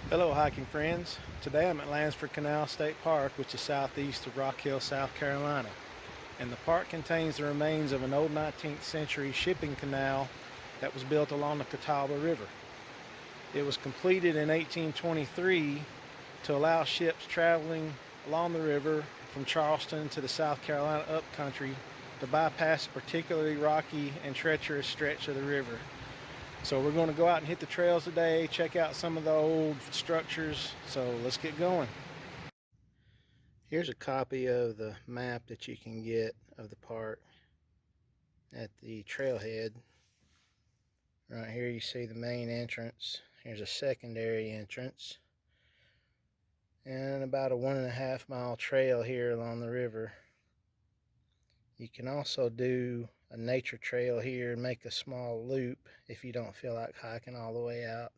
Hello hiking friends. Today I'm at Lansford Canal State Park, which is southeast of Rock Hill, South Carolina. And the park contains the remains of an old 19th century shipping canal that was built along the Catawba River. It was completed in 1823 to allow ships traveling along the river from Charleston to the South Carolina upcountry to bypass a particularly rocky and treacherous stretch of the river. So we're going to go out and hit the trails today, check out some of the old structures. So let's get going. Here's a copy of the map that you can get of the park at the trailhead. Right here you see the main entrance. Here's a secondary entrance. And about a 1.5 mile trail here along the river. You can also do a nature trail here and make a small loop if you don't feel like hiking all the way out.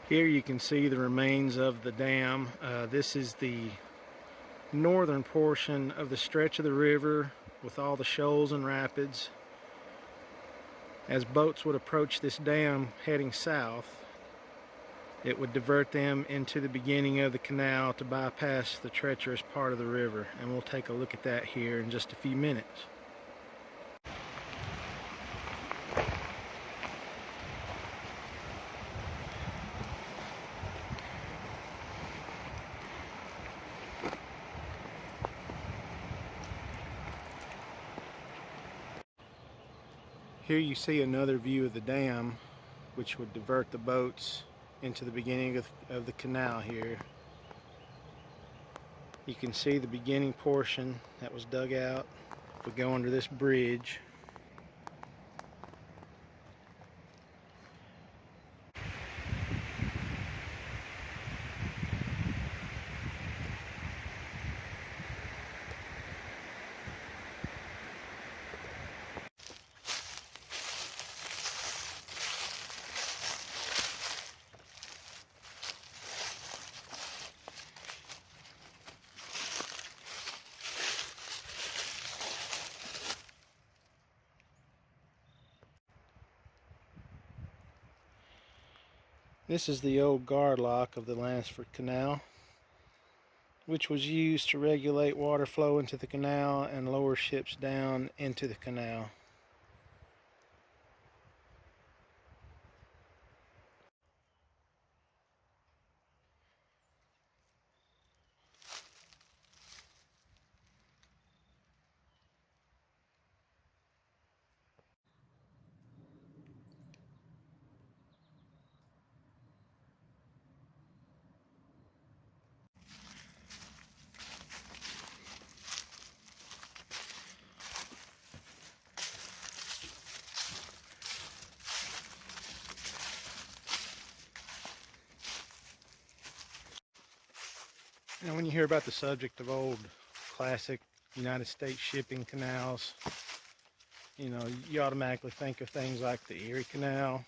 Here you can see the remains of the dam. This is the northern portion of the stretch of the river with all the shoals and rapids. As boats would approach this dam heading south, it would divert them into the beginning of the canal to bypass the treacherous part of the river. And we'll take a look at that here in just a few minutes. Here you see another view of the dam, which would divert the boats into the beginning of the canal here. You can see the beginning portion that was dug out. If we go under this bridge, this is the old guard lock of the Lansford Canal, which was used to regulate water flow into the canal and lower ships down into the canal. And when you hear about the subject of old classic United States shipping canals, you know, you automatically think of things like the Erie Canal,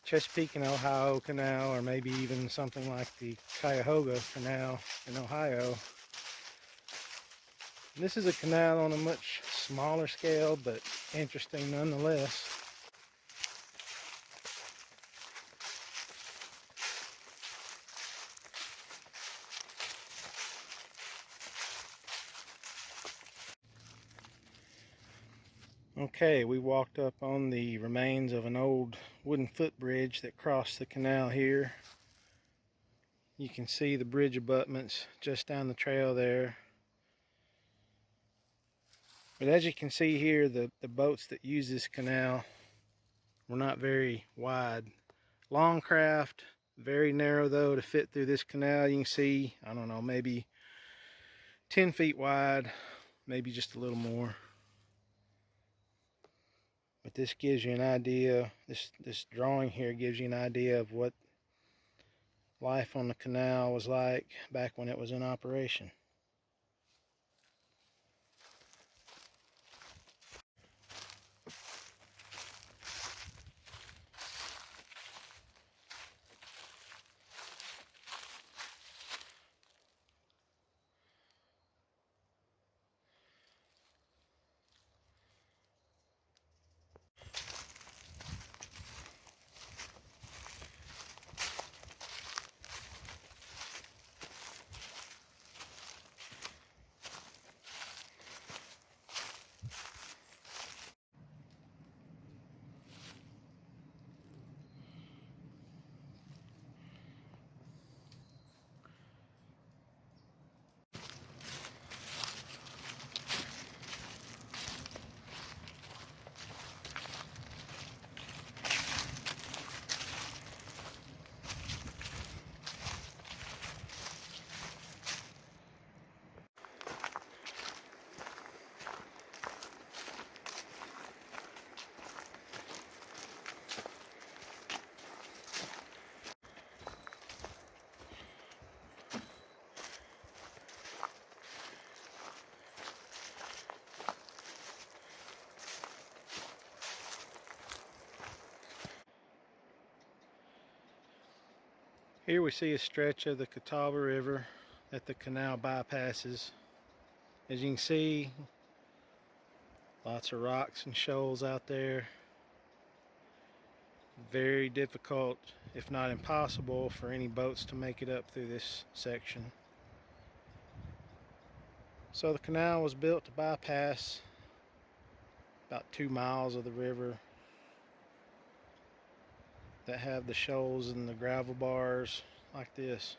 Chesapeake and Ohio Canal, or maybe even something like the Cuyahoga Canal in Ohio. And this is a canal on a much smaller scale, but interesting nonetheless. Okay, we walked up on the remains of an old wooden footbridge that crossed the canal here. You can see the bridge abutments just down the trail there. But as you can see here, the boats that use this canal were not very wide. Long craft, very narrow though to fit through this canal. You can see, I don't know, maybe 10 feet wide, maybe just a little more. But this gives you an idea, this drawing here gives you an idea of what life on the canal was like back when it was in operation. Here we see a stretch of the Catawba River that the canal bypasses. As you can see, lots of rocks and shoals out there. Very difficult, if not impossible, for any boats to make it up through this section. So the canal was built to bypass about 2 miles of the river that have the shoals and the gravel bars like this.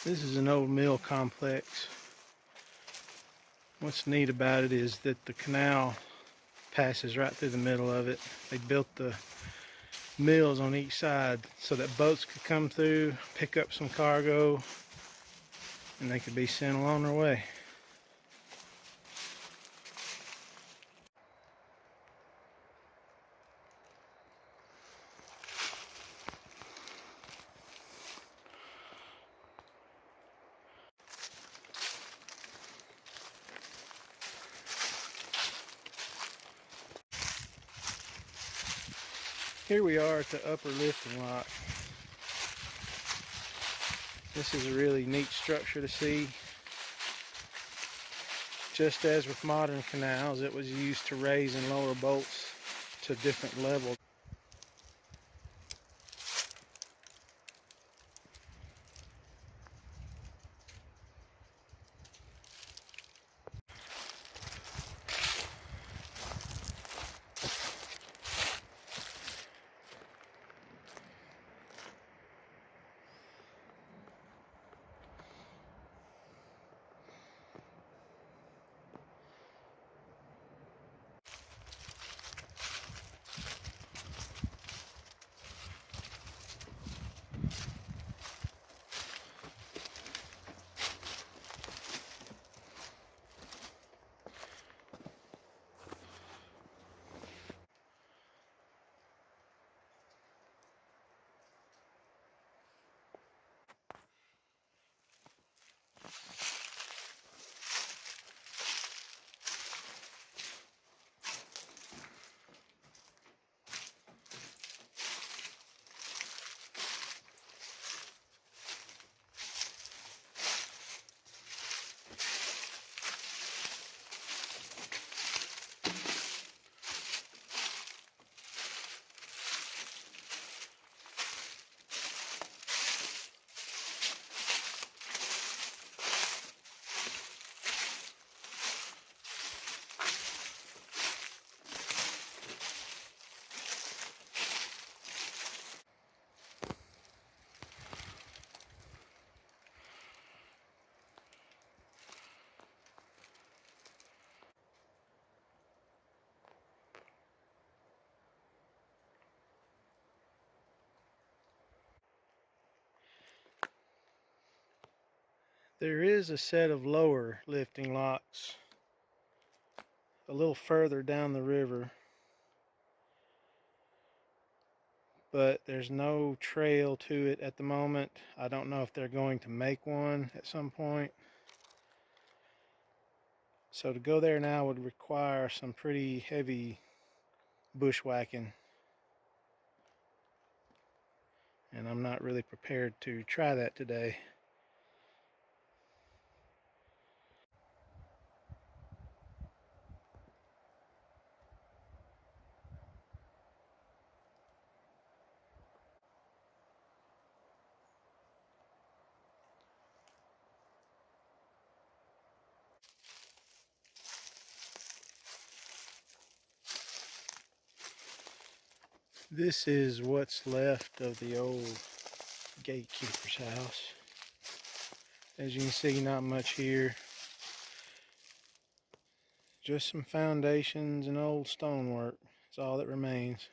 This is an old mill complex. What's neat about it is that the canal passes right through the middle of it. They built the mills on each side so that boats could come through, pick up some cargo, and they could be sent along their way. Here we are at the upper lifting lock. This is a really neat structure to see. Just as with modern canals, it was used to raise and lower bolts to different levels. There is a set of lower lifting locks a little further down the river, but there's no trail to it at the moment. I don't know if they're going to make one at some point. So to go there now would require some pretty heavy bushwhacking, and I'm not really prepared to try that today. This is what's left of the old gatekeeper's house. As you can see, not much here. Just some foundations and old stonework. That's all that remains.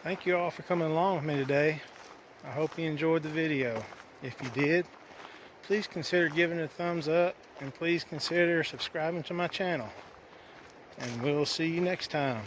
Thank you all for coming along with me today. I hope you enjoyed the video. If you did, please consider giving it a thumbs up, and please consider subscribing to my channel. And we'll see you next time.